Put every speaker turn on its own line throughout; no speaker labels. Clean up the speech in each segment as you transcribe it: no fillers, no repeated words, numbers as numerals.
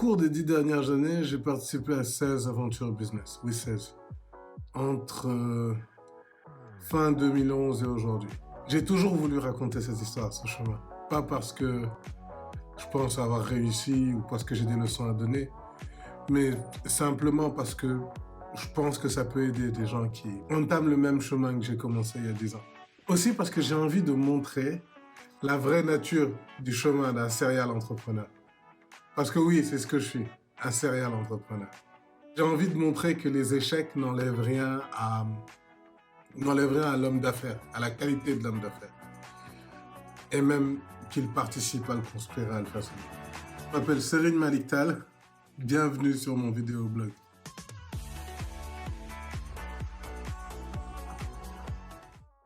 cours des 10 dernières années, j'ai participé à 16 aventures business. Oui, 16. Entre fin 2011 et aujourd'hui. J'ai toujours voulu raconter cette histoire, ce chemin. Pas parce que je pense avoir réussi ou parce que j'ai des leçons à donner, mais simplement parce que je pense que ça peut aider des gens qui entament le même chemin que j'ai commencé il y a 10 ans. Aussi parce que j'ai envie de montrer la vraie nature du chemin d'un serial entrepreneur. Parce que oui, c'est ce que je suis, un serial entrepreneur. J'ai envie de montrer que les échecs n'enlèvent rien à l'homme d'affaires, à la qualité de l'homme d'affaires. Et même qu'il participe à le construire et à le façonner. Je m'appelle Serine Maliktal. Bienvenue sur mon vidéoblog.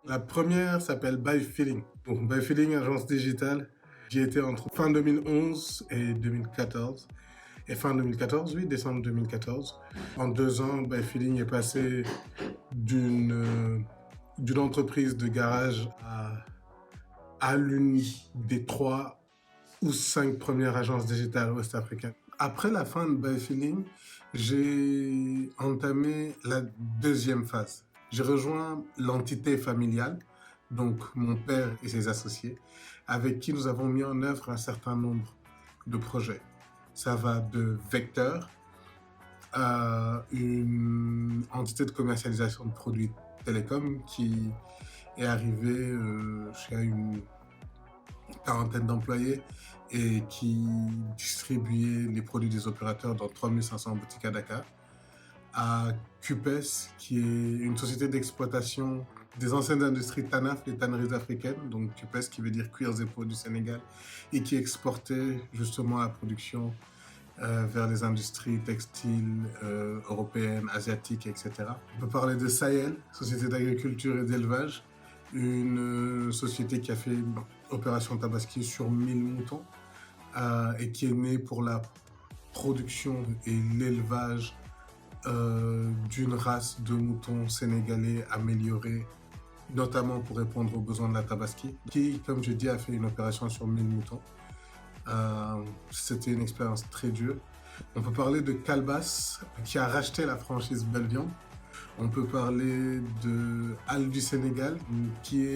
La première s'appelle By Feeling. Donc, By Feeling, agence digitale. J'y étais entre fin 2011 et 2014. Et fin 2014, oui, décembre 2014. En 2 ans, By Feeling est passé d'une entreprise de garage à l'une des 3 ou 5 premières agences digitales ouest-africaines. Après la fin de By Feeling, j'ai entamé la deuxième phase. J'ai rejoint l'entité familiale, donc mon père et ses associés, avec qui nous avons mis en œuvre un certain nombre de projets. Ça va de Vecteur à une entité de commercialisation de produits télécoms qui est arrivée chez une quarantaine d'employés et qui distribuait les produits des opérateurs dans 3500 boutiques à Dakar, à QPES, qui est une société d'exploitation des anciennes industries TANAF, les tanneries africaines, donc QPES qui veut dire Cuirs et Peaux du Sénégal, et qui exportait justement la production vers les industries textiles européennes, asiatiques, etc. On peut parler de Sahel, société d'agriculture et d'élevage, une société qui a fait opération Tabaski sur 1000 moutons et qui est née pour la production et l'élevage d'une race de moutons sénégalais améliorée, notamment pour répondre aux besoins de la Tabaski, qui, comme je dis, a fait une opération sur 1000 moutons. C'était une expérience très dure. On peut parler de Calbas, qui a racheté la franchise Belviand. On peut parler de Halle du Sénégal, qui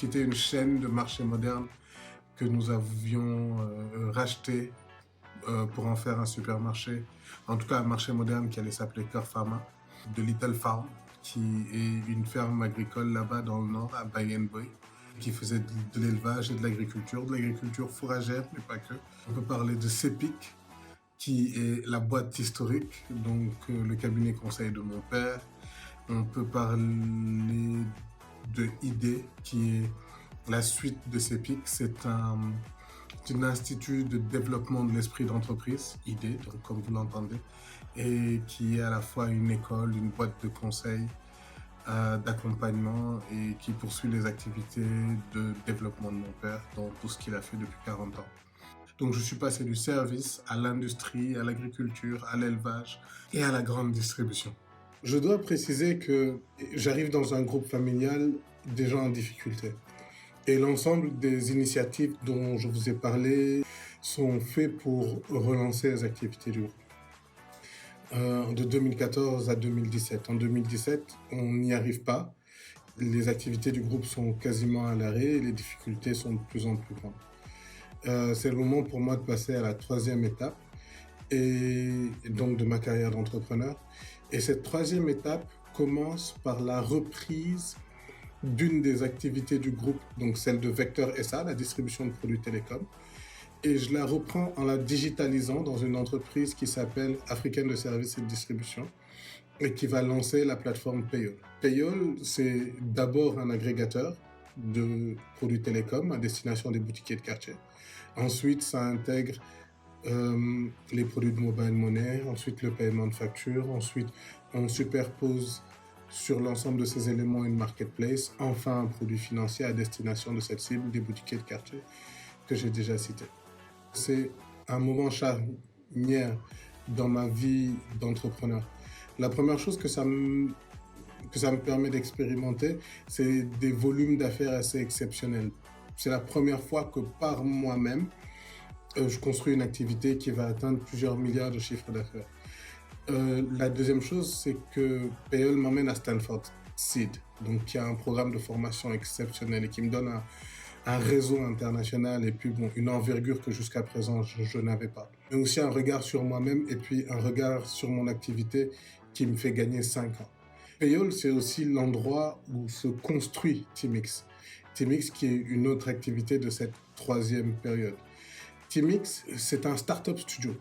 était une chaîne de marché moderne que nous avions racheté pour en faire un supermarché, en tout cas un marché moderne qui allait s'appeler Cœur Pharma, de Little Farm, qui est une ferme agricole là-bas dans le nord, à Bayenboy, qui faisait de l'élevage et de l'agriculture fourragère, mais pas que. On peut parler de CEPIC, qui est la boîte historique, donc le cabinet conseil de mon père. On peut parler de ID, qui est la suite de CEPIC. C'est un institut de développement de l'esprit d'entreprise, ID, donc comme vous l'entendez, et qui est à la fois une école, une boîte de conseil, d'accompagnement et qui poursuit les activités de développement de mon père dans tout ce qu'il a fait depuis 40 ans. Donc je suis passé du service à l'industrie, à l'agriculture, à l'élevage et à la grande distribution. Je dois préciser que j'arrive dans un groupe familial des gens en difficulté. Et l'ensemble des initiatives dont je vous ai parlé sont faites pour relancer les activités du groupe. De 2014 à 2017. En 2017, on n'y arrive pas. Les activités du groupe sont quasiment à l'arrêt et les difficultés sont de plus en plus grandes. C'est le moment pour moi de passer à la 3e étape et donc de ma carrière d'entrepreneur. Et cette 3e étape commence par la reprise d'une des activités du groupe, donc celle de Vecteur SA, la distribution de produits télécoms. Et je la reprends en la digitalisant dans une entreprise qui s'appelle Africaine de Services et de Distribution et qui va lancer la plateforme Payol. Payol, c'est d'abord un agrégateur de produits télécoms à destination des boutiquiers de quartier. Ensuite, ça intègre les produits de mobile money, ensuite le paiement de factures, ensuite on superpose sur l'ensemble de ces éléments une marketplace, enfin un produit financier à destination de cette cible des boutiquiers de quartier que j'ai déjà cité. C'est un moment charnière dans ma vie d'entrepreneur. La première chose que ça me permet d'expérimenter, c'est des volumes d'affaires assez exceptionnels. C'est la première fois que par moi-même, je construis une activité qui va atteindre plusieurs milliards de chiffres d'affaires. La deuxième chose, c'est que Payol m'emmène à Stanford Seed, donc qui a un programme de formation exceptionnel et qui me donne un réseau international et puis bon, une envergure que jusqu'à présent je n'avais pas. Mais aussi un regard sur moi-même et puis un regard sur mon activité qui me fait gagner 5 ans. Payol, c'est aussi l'endroit où se construit Teamix. Teamix qui est une autre activité de cette troisième période. Teamix, c'est un startup studio.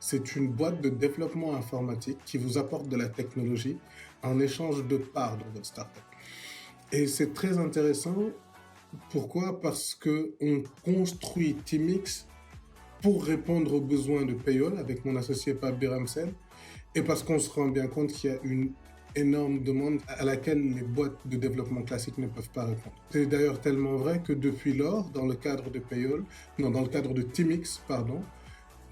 C'est une boîte de développement informatique qui vous apporte de la technologie en échange de parts dans votre startup. Et c'est très intéressant. Pourquoi? Parce qu'on construit Teamix pour répondre aux besoins de Payol avec mon associé Pape Ramsel et parce qu'on se rend bien compte qu'il y a une énorme demande à laquelle les boîtes de développement classiques ne peuvent pas répondre. C'est d'ailleurs tellement vrai que depuis lors, dans le cadre de Payol, non, dans le cadre de Teamix, pardon,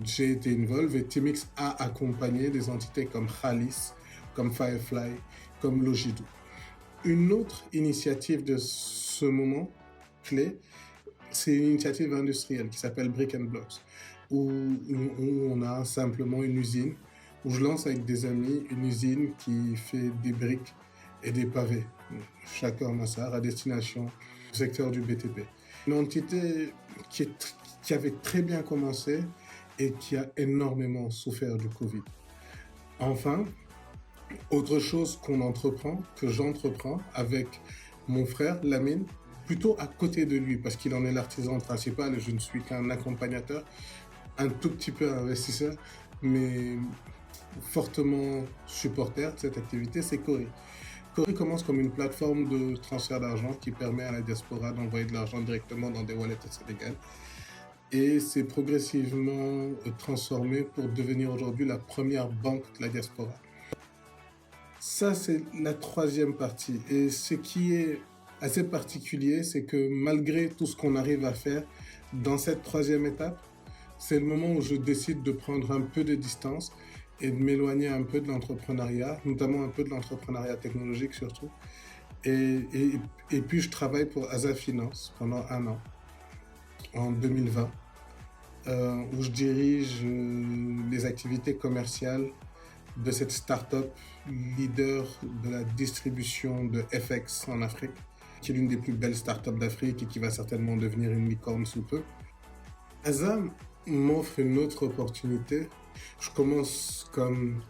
j'ai été involvé et Teamix a accompagné des entités comme Khalis, comme Firefly, comme Logidoo. Une autre initiative de ce moment clé, c'est une initiative industrielle qui s'appelle Brick and Blocks, où on a simplement une usine, où je lance avec des amis une usine qui fait des briques et des pavés, chacun Massar, à destination du secteur du BTP. Une entité qui avait très bien commencé et qui a énormément souffert du Covid. Enfin, autre chose que j'entreprends avec mon frère Lamine, plutôt à côté de lui, parce qu'il en est l'artisan principal et je ne suis qu'un accompagnateur, un tout petit peu investisseur, mais fortement supporter de cette activité, c'est Cori. Cori commence comme une plateforme de transfert d'argent qui permet à la diaspora d'envoyer de l'argent directement dans des wallets au Sénégal. Et c'est progressivement transformé pour devenir aujourd'hui la première banque de la diaspora. Ça, c'est la troisième partie. Et ce qui est assez particulier, c'est que malgré tout ce qu'on arrive à faire dans cette troisième étape, c'est le moment où je décide de prendre un peu de distance et de m'éloigner un peu de l'entrepreneuriat, notamment un peu de l'entrepreneuriat technologique surtout. Et puis je travaille pour Asa Finance pendant 1 an, en 2020, où je dirige les activités commerciales de cette start-up leader de la distribution de FX en Afrique, qui est l'une des plus belles start-up d'Afrique et qui va certainement devenir une licorne sous peu. Asa m'offre une autre opportunité. Je commence comme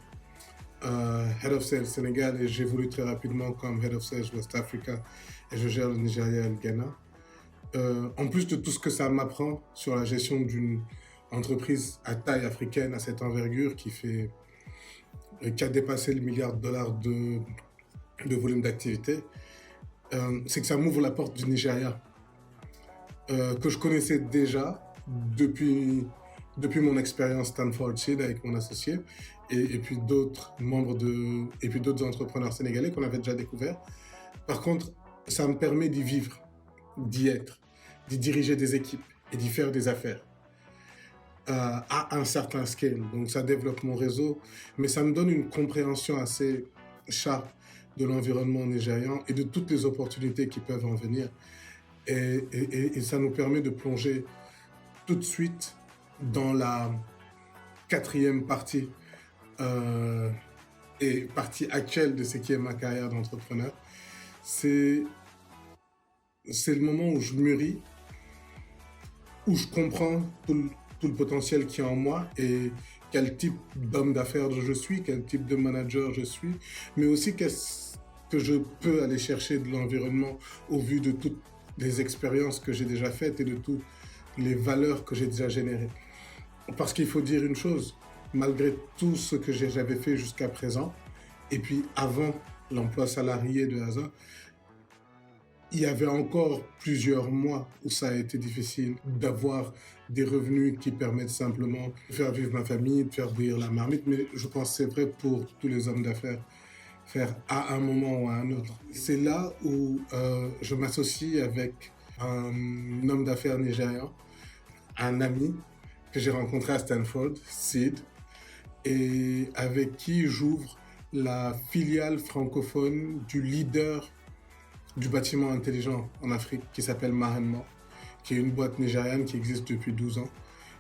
Head of Sales Sénégal et j'évolue très rapidement comme Head of Sales West Africa et je gère le Nigeria et le Ghana. En plus de tout ce que ça m'apprend sur la gestion d'une entreprise à taille africaine, à cette envergure qui a dépassé le milliard de dollars de volume d'activité, c'est que ça m'ouvre la porte du Nigeria, que je connaissais déjà depuis mon expérience Stanford Seed avec mon associé et puis d'autres et puis d'autres entrepreneurs sénégalais qu'on avait déjà découverts. Par contre, ça me permet d'y vivre, d'y être, d'y diriger des équipes et d'y faire des affaires à un certain scale. Donc ça développe mon réseau, mais ça me donne une compréhension assez sharp de l'environnement nigérian et de toutes les opportunités qui peuvent en venir. Et ça nous permet de plonger tout de suite dans la quatrième partie et partie actuelle de ce qui est ma carrière d'entrepreneur. C'est le moment où je mûris, où je comprends tout le potentiel qui est en moi et quel type d'homme d'affaires je suis, quel type de manager je suis, mais aussi qu'est-ce que je peux aller chercher de l'environnement au vu de toutes les expériences que j'ai déjà faites et de toutes les valeurs que j'ai déjà générées. Parce qu'il faut dire une chose, malgré tout ce que j'avais fait jusqu'à présent, et puis avant l'emploi salarié de Asa, il y avait encore plusieurs mois où ça a été difficile d'avoir des revenus qui permettent simplement de faire vivre ma famille, de faire bouillir la marmite, mais je pense que c'est vrai pour tous les hommes d'affaires, faire à un moment ou à un autre. C'est là où je m'associe avec un homme d'affaires nigérian, un ami que j'ai rencontré à Stanford, Sid, et avec qui j'ouvre la filiale francophone du leader du bâtiment intelligent en Afrique qui s'appelle Marenmo, qui est une boîte nigériane qui existe depuis 12 ans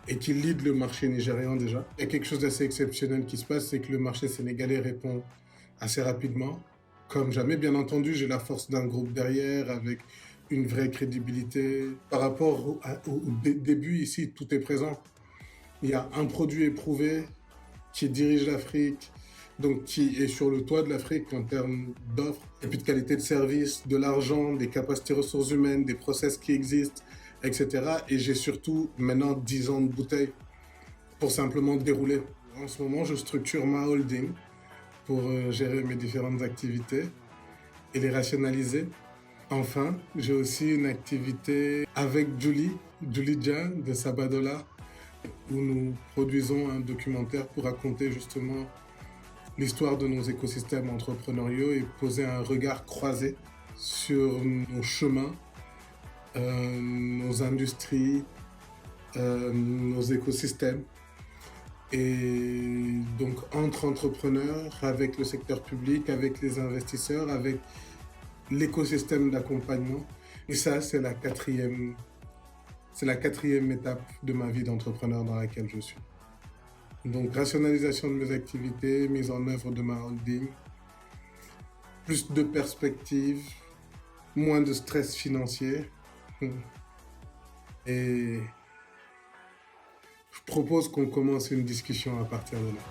et qui lead le marché nigérian déjà. Il y a quelque chose d'assez exceptionnel qui se passe, c'est que le marché sénégalais répond assez rapidement. Comme jamais, bien entendu, j'ai la force d'un groupe derrière avec une vraie crédibilité. Par rapport au début, ici, tout est présent. Il y a un produit éprouvé qui dirige l'Afrique, donc qui est sur le toit de l'Afrique en termes d'offres, et puis de qualité de service, de l'argent, des capacités ressources humaines, des process qui existent, etc. Et j'ai surtout maintenant 10 ans de bouteille pour simplement dérouler. En ce moment, je structure ma holding pour gérer mes différentes activités et les rationaliser. Enfin, j'ai aussi une activité avec Julie Jan de Sabadola, où nous produisons un documentaire pour raconter justement l'histoire de nos écosystèmes entrepreneuriaux et poser un regard croisé sur nos chemins, nos industries, nos écosystèmes. Et donc entre entrepreneurs, avec le secteur public, avec les investisseurs, avec l'écosystème d'accompagnement. Et ça, c'est la quatrième étape de ma vie d'entrepreneur dans laquelle je suis. Donc rationalisation de mes activités, mise en œuvre de ma holding, plus de perspectives, moins de stress financier. Et je propose qu'on commence une discussion à partir de là.